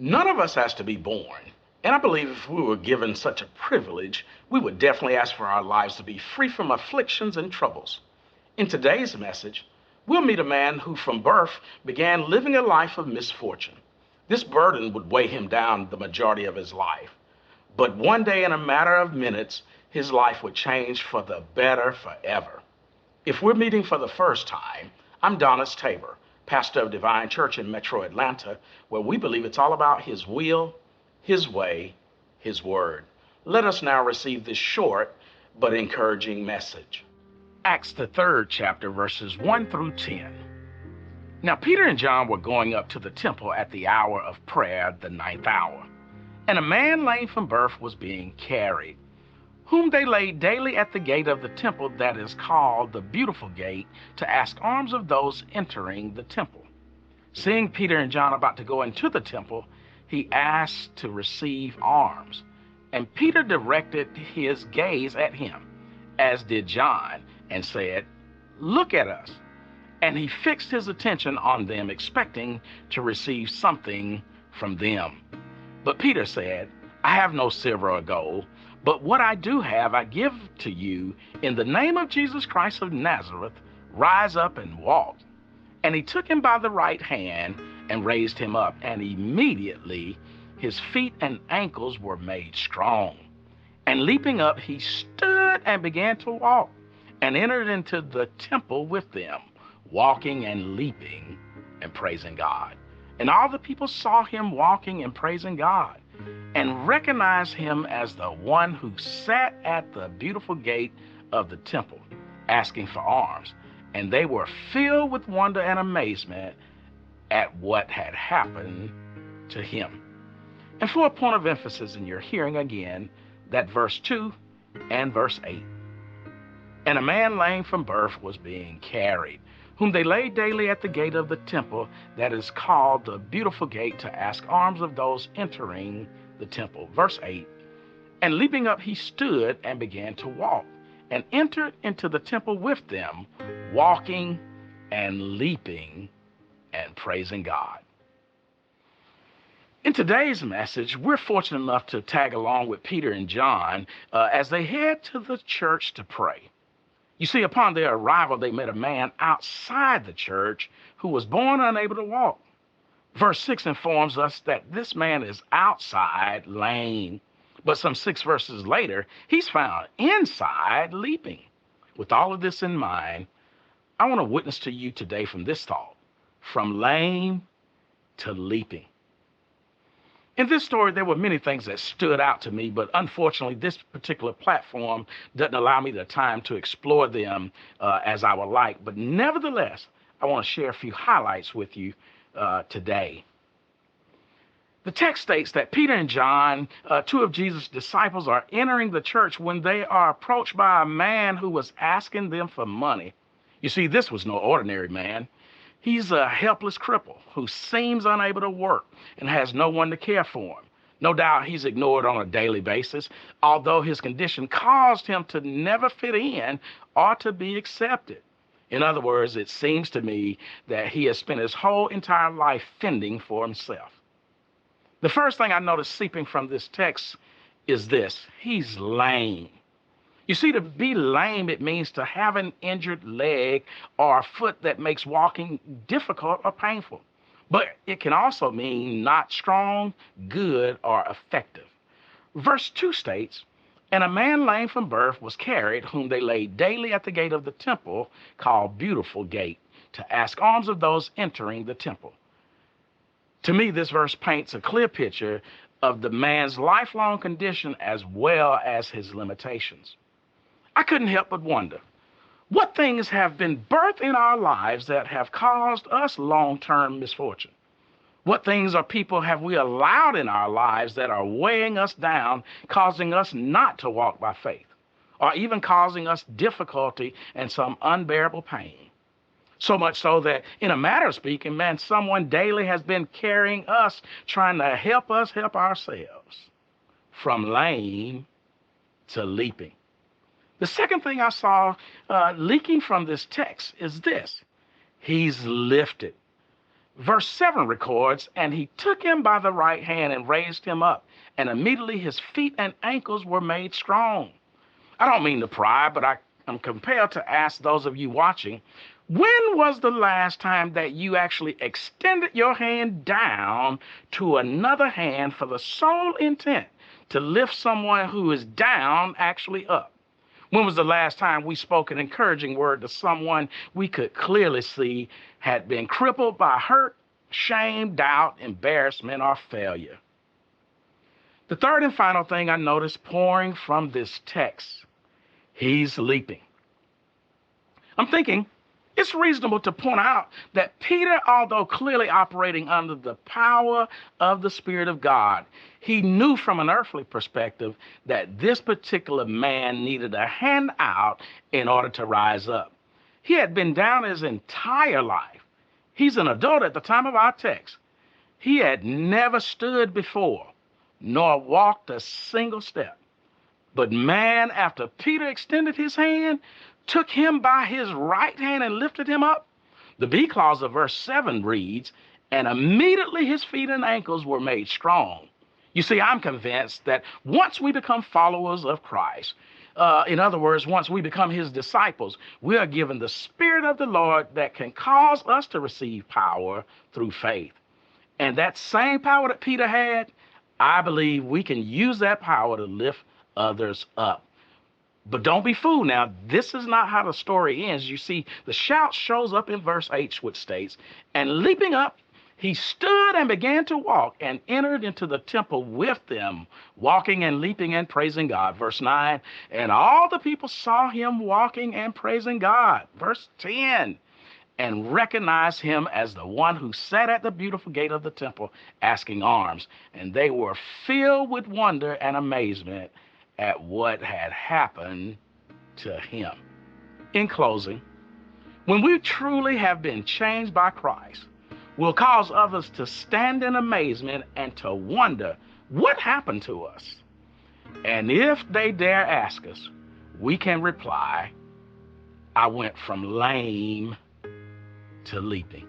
None of us has to be born. And I believe if we were given such a privilege, we would definitely ask for our lives to be free from afflictions and troubles. In today's message, we'll meet a man who from birth began living a life of misfortune. This burden would weigh him down the majority of his life. But one day, in a matter of minutes, his life would change for the better forever. If we're meeting for the first time, I'm Donnice Tabor, pastor of Divine Church in Metro Atlanta, where we believe it's all about His will, His way, His word. Let us now receive this short but encouraging message. Acts, the 3rd chapter, verses 1 through 10. Now Peter and John were going up to the temple at the hour of prayer, the 9th hour. And a man lame from birth was being carried, whom they laid daily at the gate of the temple that is called the Beautiful Gate, to ask alms of those entering the temple. Seeing Peter and John about to go into the temple, he asked to receive alms. And Peter directed his gaze at him, as did John, and said, "Look at us." And he fixed his attention on them, expecting to receive something from them. But Peter said, "I have no silver or gold, but what I do have I give to you. In the name of Jesus Christ of Nazareth, rise up and walk." And he took him by the right hand and raised him up, and immediately his feet and ankles were made strong. And leaping up, he stood and began to walk, and entered into the temple with them, walking and leaping and praising God. And all the people saw him walking and praising God, and recognized him as the one who sat at the beautiful gate of the temple, asking for alms. And they were filled with wonder and amazement at what had happened to him. And for a point of emphasis in your hearing again, that verse 2 and verse 8. And a man lame from birth was being carried, whom they laid daily at the gate of the temple that is called the Beautiful Gate, to ask alms of those entering the temple. Verse 8. And leaping up, he stood and began to walk, and entered into the temple with them, walking and leaping and praising God. In today's message, we're fortunate enough to tag along with Peter and John as they head to the church to pray. You see, upon their arrival, they met a man outside the church who was born unable to walk. Verse 6 informs us that this man is outside lame, but some 6 verses later, he's found inside leaping. With all of this in mind, I want to witness to you today from this thought: from lame to leaping. In this story, there were many things that stood out to me, but unfortunately, this particular platform doesn't allow me the time to explore them as I would like. But nevertheless, I want to share a few highlights with you today. The text states that Peter and John, 2 of Jesus' disciples, are entering the church when they are approached by a man who was asking them for money. You see, this was no ordinary man. He's a helpless cripple who seems unable to work and has no one to care for him. No doubt he's ignored on a daily basis, although his condition caused him to never fit in or to be accepted. In other words, it seems to me that he has spent his whole entire life fending for himself. The first thing I noticed seeping from this text is this: he's lame. You see, to be lame, it means to have an injured leg or a foot that makes walking difficult or painful. But it can also mean not strong, good, or effective. Verse 2 states, and a man lame from birth was carried, whom they laid daily at the gate of the temple called Beautiful Gate, to ask alms of those entering the temple. To me, this verse paints a clear picture of the man's lifelong condition as well as his limitations. I couldn't help but wonder, what things have been birthed in our lives that have caused us long-term misfortune? What things or people have we allowed in our lives that are weighing us down, causing us not to walk by faith, or even causing us difficulty and some unbearable pain? So much so that, in a matter of speaking, man, someone daily has been carrying us, trying to help us help ourselves. From lame to leaping. The second thing I saw leaking from this text is this: he's lifted. Verse 7 records, and he took him by the right hand and raised him up, and immediately his feet and ankles were made strong. I don't mean to pry, but I am compelled to ask those of you watching, when was the last time that you actually extended your hand down to another hand for the sole intent to lift someone who is down actually up? When was the last time we spoke an encouraging word to someone we could clearly see had been crippled by hurt, shame, doubt, embarrassment, or failure? The third and final thing I noticed pouring from this text, he's leaping. I'm thinking it's reasonable to point out that Peter, although clearly operating under the power of the Spirit of God, he knew from an earthly perspective that this particular man needed a hand out in order to rise up. He had been down his entire life. He's an adult at the time of our text. He had never stood before, nor walked a single step. But man, after Peter extended his hand, took him by his right hand and lifted him up, the B clause of verse 7 reads, and immediately his feet and ankles were made strong. You see, I'm convinced that once we become followers of Christ, in other words, once we become his disciples, we are given the Spirit of the Lord that can cause us to receive power through faith. And that same power that Peter had, I believe we can use that power to lift others up. But don't be fooled now. This is not how the story ends. You see, the shout shows up in verse 8, which states, and leaping up, he stood and began to walk and entered into the temple with them, walking and leaping and praising God. Verse 9, and all the people saw him walking and praising God. Verse 10, and recognized him as the one who sat at the beautiful gate of the temple asking alms. And they were filled with wonder and amazement at what had happened to him. In closing, when we truly have been changed by Christ, we'll cause others to stand in amazement and to wonder what happened to us. And if they dare ask us, we can reply, I went from lame to leaping.